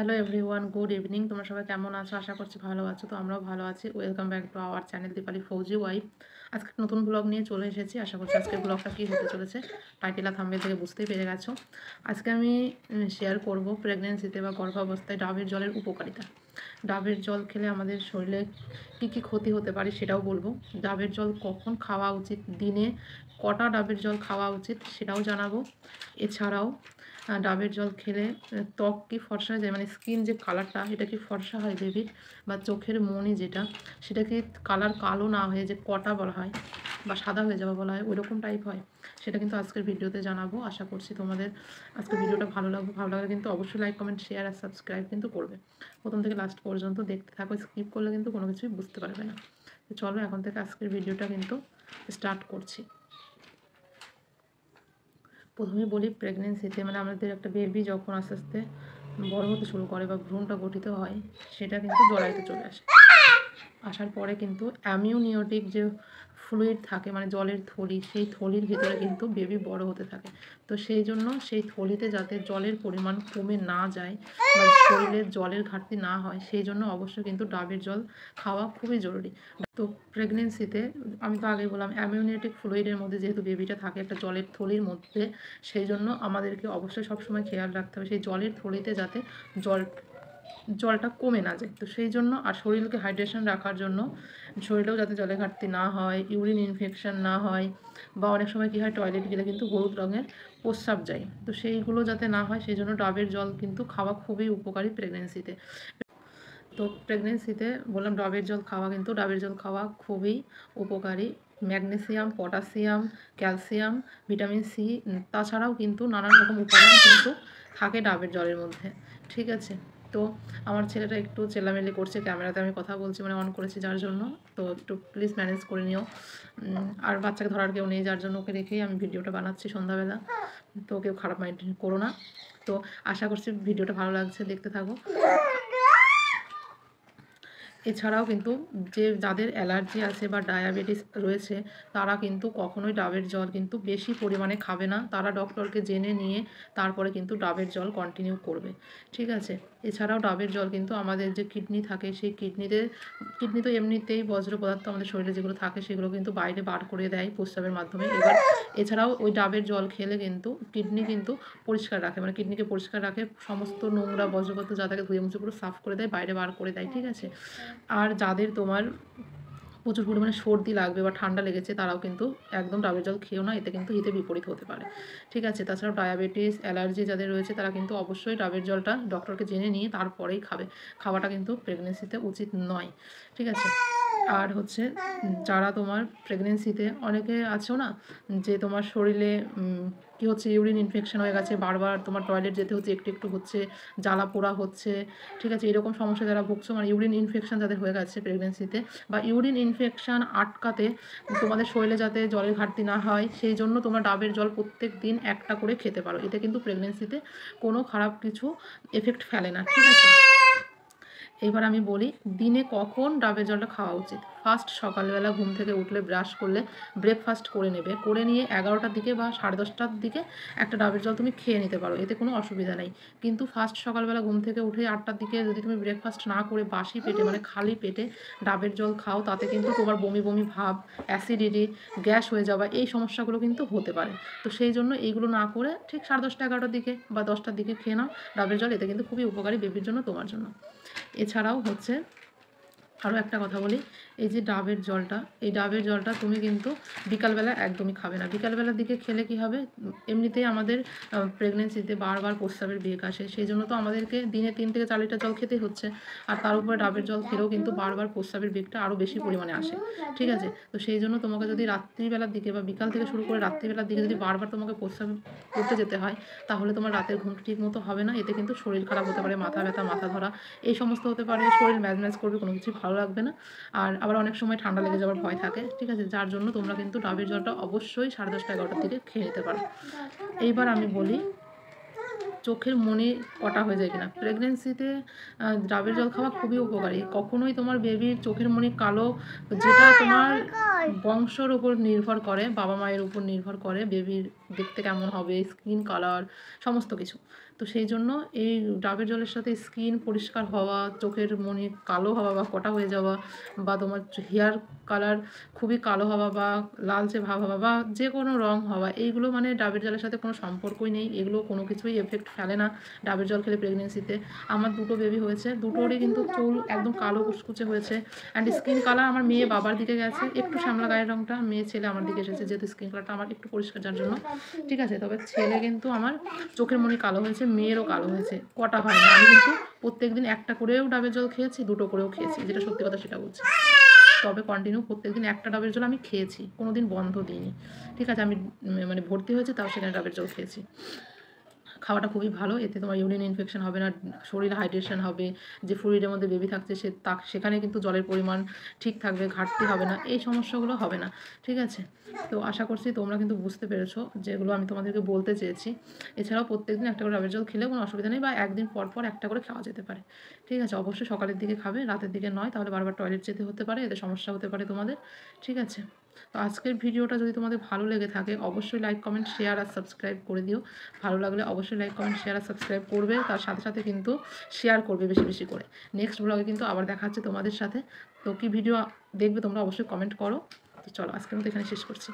Hello everyone, good evening. তোমরা সবাই কেমন আছো? আশা করছি ভালো আছো। তো আমরাও ভালো আছি। Welcome back to our channel Dipali Fauji wife. আজকে নতুন ব্লগ নিয়ে চলে এসেছি। আশা করছি আজকের ব্লগটা কী হতে চলেছে টাইটেল আর থাম্বনেল থেকে বুঝতেই পেরে গেছো। আজকে আমি শেয়ার করব প্রেগনেন্সিতে বা গর্ভাবস্থায় ডাবের জলের উপকারিতা। ডাবের জল খেলে আমাদের শরীরে কী কী ক্ষতি হতে পারে সেটাও বলবো। ডাবের জল কখন খাওয়া উচিত, দিনে কটা ডাবের জল খাওয়া উচিত সেটাও জানাবো। এছাড়াও ডাবের জল খেলে ত্বক কি ফর্সা হয়ে যায়, মানে স্কিন যে কালারটা এটা কি ফর্সা হয় বেবির, বা চোখের মনি যেটা সেটা কি কালার কালো না হয়ে যে কটা বলা হয় বা সাদা হয়ে যাওয়া বলা হয় ওইরকম টাইপ হয়, সেটা কিন্তু আজকের ভিডিওতে জানাবো। আশা করছি তোমাদের আজকের ভিডিওটা ভালো লাগলে কিন্তু অবশ্যই লাইক, কমেন্ট, শেয়ার আর সাবস্ক্রাইব কিন্তু করবে। প্রথম থেকে লাস্ট পর্যন্ত দেখতে থাকো, স্কিপ করলে কিন্তু কোনো কিছুই বুঝতে পারবে না। তো চলো এখন থেকে আজকের ভিডিওটা কিন্তু স্টার্ট করছি। প্রথমে বলি, প্রেগনেন্সিতে মানে আমাদের একটা বেবি যখন আস্তে আস্তে বড় হতে শুরু করে বা ভ্রূণটা গঠিত হয়, সেটা কিন্তু জরায়ুতে চলে আসে। আসার পরে কিন্তু অ্যামিউনিওটিক যে ফ্লুইড থাকে, মানে জলের থলি, সেই থলির ভিতরে কিন্তু বেবি বড় হতে থাকে। তো সেই জন্য সেই থলিতে যাতে জলের পরিমাণ কমে না যায় বা শরীরে জলের ঘাটতি না হয়, সেই জন্য অবশ্যই কিন্তু ডাবের জল খাওয়া খুবই জরুরি। তো প্রেগনেন্সিতে আমি তো আগেই বললাম, অ্যামিউনিটিক ফ্লুইডের মধ্যে যেহেতু বেবিটা থাকে একটা জলের থলির মধ্যে, সেই জন্য আমাদেরকে অবশ্যই সবসময় খেয়াল রাখতে হবে সেই জলের থলিতে যাতে জলটা কমে না যায়। তো সেই জন্য আর শরীরকে হাইড্রেশন রাখার জন্য, শরীরেও যাতে জলের ঘাটতি না হয়, ইউরিন ইনফেকশন না হয়, বা অনেক সময় কী হয় টয়লেট গেলে কিন্তু হলুদ রঙের প্রস্রাব যায়, তো সেইগুলো যাতে না হয় সেই জন্য ডাবের জল কিন্তু খাওয়া খুবই উপকারী প্রেগনেন্সিতে। তো প্রেগনেন্সিতে বললাম ডাবের জল খাওয়া, কিন্তু ডাবের জল খাওয়া খুবই উপকারী। Magnesium, potassium, calcium, vitamin C, তাছাড়াও কিন্তু নানান রকম উপাদান কিন্তু থাকে ডাবের জলের মধ্যে। ঠিক আছে, তো আমার ছেলেটা একটু চেল্লামেল্লি করছে, ক্যামেরাতে আমি কথা বলছি মানে অন করেছি যার জন্য, তো একটু প্লিজ ম্যানেজ করে নিও। আর বাচ্চাকে ধরার কেউ নেই, যার জন্য ওকে রেখেই আমি ভিডিওটা বানাচ্ছি সন্ধ্যাবেলা, তো কেউ খারাপ মাইন্ড করো না। তো আশা করছি ভিডিওটা ভালো লাগছে, দেখতে থাকো। এছাড়াও কিন্তু যাদের অ্যালার্জি আছে বা ডায়াবেটিস রয়েছে, তারা কিন্তু কখনোই ডাবের জল কিন্তু বেশি পরিমাণে খাবে না। তারা ডক্টরকে জেনে নিয়ে তারপরে কিন্তু ডাবের জল কন্টিনিউ করবে। ঠিক আছে, এছাড়াও ডাবের জল কিন্তু আমাদের যে কিডনি থাকে, সেই কিডনি তো এমনিতেই বজ্র পদার্থ আমাদের শরীরে যেগুলো থাকে সেগুলো কিন্তু বাইরে বার করে দেয় প্রস্রাবের মাধ্যমে। এবার এছাড়াও ওই ডাবের জল খেলে কিন্তু কিডনি কিন্তু পরিষ্কার রাখে, মানে কিডনিকে পরিষ্কার রাখে, সমস্ত নোংরা বজ্রপদার্থ যা থাকে ধুয়ে মুছে পুরো সাফ করে দেয়, বাইরে বার করে দেয়। ঠিক আছে, আর যাদের তোমার প্রচুর পরিমাণে সর্দি লাগবে বা ঠান্ডা লেগেছে, তারাও কিন্তু একদম ডাবের জল খেও না, এতে কিন্তু হিতে বিপরীত হতে পারে। ঠিক আছে, তাছাড়াও ডায়াবেটিস, অ্যালার্জি যাদের রয়েছে তারা কিন্তু অবশ্যই ডাবের জলটা ডক্টরকে জেনে নিয়ে তারপরেই খাওয়াটা কিন্তু প্রেগনেন্সিতে উচিত নয়। ঠিক আছে, আর হচ্ছে যারা তোমার প্রেগনেন্সিতে অনেকে আছো না, যে তোমার শরীরে কী হচ্ছে, ইউরিন ইনফেকশন হয়ে গেছে, বারবার তোমার টয়লেট যেতে হচ্ছে, একটু একটু হচ্ছে, জ্বালা পোড়া হচ্ছে। ঠিক আছে, এরকম সমস্যা যারা ভুগছো, মানে ইউরিন ইনফেকশন যাদের হয়ে গেছে প্রেগনেন্সিতে, বা ইউরিন ইনফেকশান আটকাতে তোমাদের শরীরে যাতে জলের ঘাটতি না হয়, সেই জন্য তোমরা ডাবের জল প্রত্যেক দিন একটা করে খেতে পারো। এতে কিন্তু প্রেগনেন্সিতে কোনো খারাপ কিছু এফেক্ট ফেলে না। ঠিক আছে, এবার আমি বলি দিনে কখন ডাবের জলটা খাওয়া উচিত। ফার্স্ট সকালবেলা ঘুম থেকে উঠলে ব্রাশ করলে ব্রেকফাস্ট করে নেবে, করে নিয়ে 11টার দিকে বা 10:30টার দিকে একটা ডাবের জল তুমি খেয়ে নিতে পারো, এতে কোনো অসুবিধা নেই। কিন্তু ফার্স্ট সকালবেলা ঘুম থেকে উঠে 8টার দিকে যদি তুমি ব্রেকফাস্ট না করে বাসি পেটে মানে খালি পেটে ডাবের জল খাও, তাতে কিন্তু তোমার বমি বমি ভাব, অ্যাসিডিটি, গ্যাস হয়ে যাওয়া, এই সমস্যাগুলো কিন্তু হতে পারে। তো সেই জন্য এইগুলো না করে ঠিক 10:30, 11টার দিকে বা 10টার দিকে খেয়ে নাও ডাবের জল, এতে কিন্তু খুবই উপকারী বেবির জন্য, তোমার জন্য। এছাড়াও হচ্ছে আরও একটা কথা বলি, এই যে ডাবের জলটা, এই ডাবের জলটা তুমি কিন্তু বিকালবেলা একদমই খাবে না। বিকালবেলার দিকে খেলে কি হবে, এমনিতেই আমাদের প্রেগনেন্সিতে বারবার প্রস্রাবের বেগ আসে, সেই জন্য তো আমাদেরকে দিনে 3 থেকে 4 লিটার জল খেতে হচ্ছে, আর তার উপরে ডাবের জল খেলেও কিন্তু বারবার প্রস্রাবের বেগটা আরও বেশি পরিমাণে আসে। ঠিক আছে, তো সেই জন্য তোমাকে যদি রাত্রিবেলার দিকে বা বিকাল থেকে শুরু করে রাত্রিবেলার দিকে যদি বারবার তোমাকে প্রস্রাব করতে যেতে হয়, তাহলে তোমার রাতের ঘুমটা ঠিক মতো হবে না, এতে কিন্তু শরীর খারাপ হতে পারে, মাথা ব্যথা, মাথা ধরা, এই সমস্ত হতে পারে, শরীর ম্যাজম্যাজ করবে, কোনো কিছুই ভালো লাগবে না, আর আবার অনেক সময় ঠান্ডা লেগে যাওয়ার ভয় থাকে। ঠিক আছে, যার জন্য তোমরা কিন্তু ডাবের জলটা অবশ্যই 10:30, 11টার দিকে খেয়ে নিতে পারো। এইবার আমি বলি চোখের মনি কটা হয়ে যায় কিনা। প্রেগনেন্সিতে ডাবের জল খাওয়া খুবই উপকারী। কখনোই তোমার বেবির চোখের মনি কালো, যেটা তোমার বংশর উপর নির্ভর করে, বাবা মায়ের উপর নির্ভর করে বেবির দেখতে কেমন হবে, স্কিন কালার, সমস্ত কিছু। তো সেই জন্য এই ডাবের জলের সাথে স্কিন পরিষ্কার হওয়া, চোখের মনি কালো হওয়া বা কটা হয়ে যাওয়া, বা তোমার হেয়ার কালার খুবই কালো হওয়া বা লালচে ভাব হওয়া বা যে কোনো রং হওয়া, এইগুলো মানে ডাবের জলের সাথে কোনো সম্পর্কই নেই। এগুলো কোনো কিছুই এফেক্ট ফেলে না ডাবের জল খেলে প্রেগনেন্সিতে। আমার 2টো বেবি হয়েছে, দুটোরই কিন্তু চুল একদম কালো কুচকুচে হয়েছে। অ্যান্ড স্কিন কালার আমার মেয়ে বাবার দিকে গেছে, একটু শ্যামলা গায়ের রঙটা, মেয়ে ছেলে আমার দিকে এসেছে, যেহেতু স্কিন কালারটা আমার একটু পরিষ্কার যার জন্য। ঠিক আছে, তবে ছেলে কিন্তু আমার চোখের মনি কালো হয়েছে, মেয়েরও কালো হয়েছে, কটা হয় না। আমি কিন্তু প্রত্যেকদিন একটা করেও ডাবের জল খেয়েছি, 2টো করেও খেয়েছি, যেটা সত্যি কথা সেটা বলছি। তবে কন্টিনিউ প্রত্যেকদিন একটা ডাবের জল আমি খেয়েছি, কোনো দিন বন্ধ দিইনি। ঠিক আছে, আমি মানে ভর্তি হয়েছে তাও সেখানে ডাবের জল খেয়েছি। খাওয়াটা খুবই ভালো, এতে তোমার ইউরিন ইনফেকশন হবে না, শরীর হাইড্রেশন হবে, যে ফ্লুইডের মধ্যে বেবি থাকছে সেখানে কিন্তু জলের পরিমাণ ঠিক থাকবে, ঘাটতি হবে না, এই সমস্যাগুলো হবে না। ঠিক আছে, তো আশা করছি তোমরা কিন্তু বুঝতে পেরেছো যেগুলো আমি তোমাদেরকে বলতে চেয়েছি। এছাড়াও প্রত্যেকদিন একটা করে ডাবের জল খেলে কোনো অসুবিধা নেই, বা একদিন পর পর একটা করে খাওয়া যেতে পারে। ঠিক আছে, অবশ্যই সকালের দিকে খাবে, রাতের দিকে নয়, তাহলে বারবার টয়লেট যেতে হতে পারে, এতে সমস্যা হতে পারে তোমাদের। ঠিক আছে, তো আজকের ভিডিওটা যদি তোমাদের ভালো লেগে থাকে অবশ্যই লাইক কমেন্ট শেয়ার আর সাবস্ক্রাইব করে দিও। ভালো লাগলে অবশ্যই লাইক কমেন্ট শেয়ার আর সাবস্ক্রাইব করবে, তার সাথে সাথে কিন্তু শেয়ার করবে বেশি বেশি করে। নেক্সট ব্লগে কিন্তু আবার দেখা হচ্ছে তোমাদের সাথে। তো কি ভিডিও দেখবে তোমরা অবশ্যই কমেন্ট করো। তো চলো আজকের মতো এখানে শেষ করছি।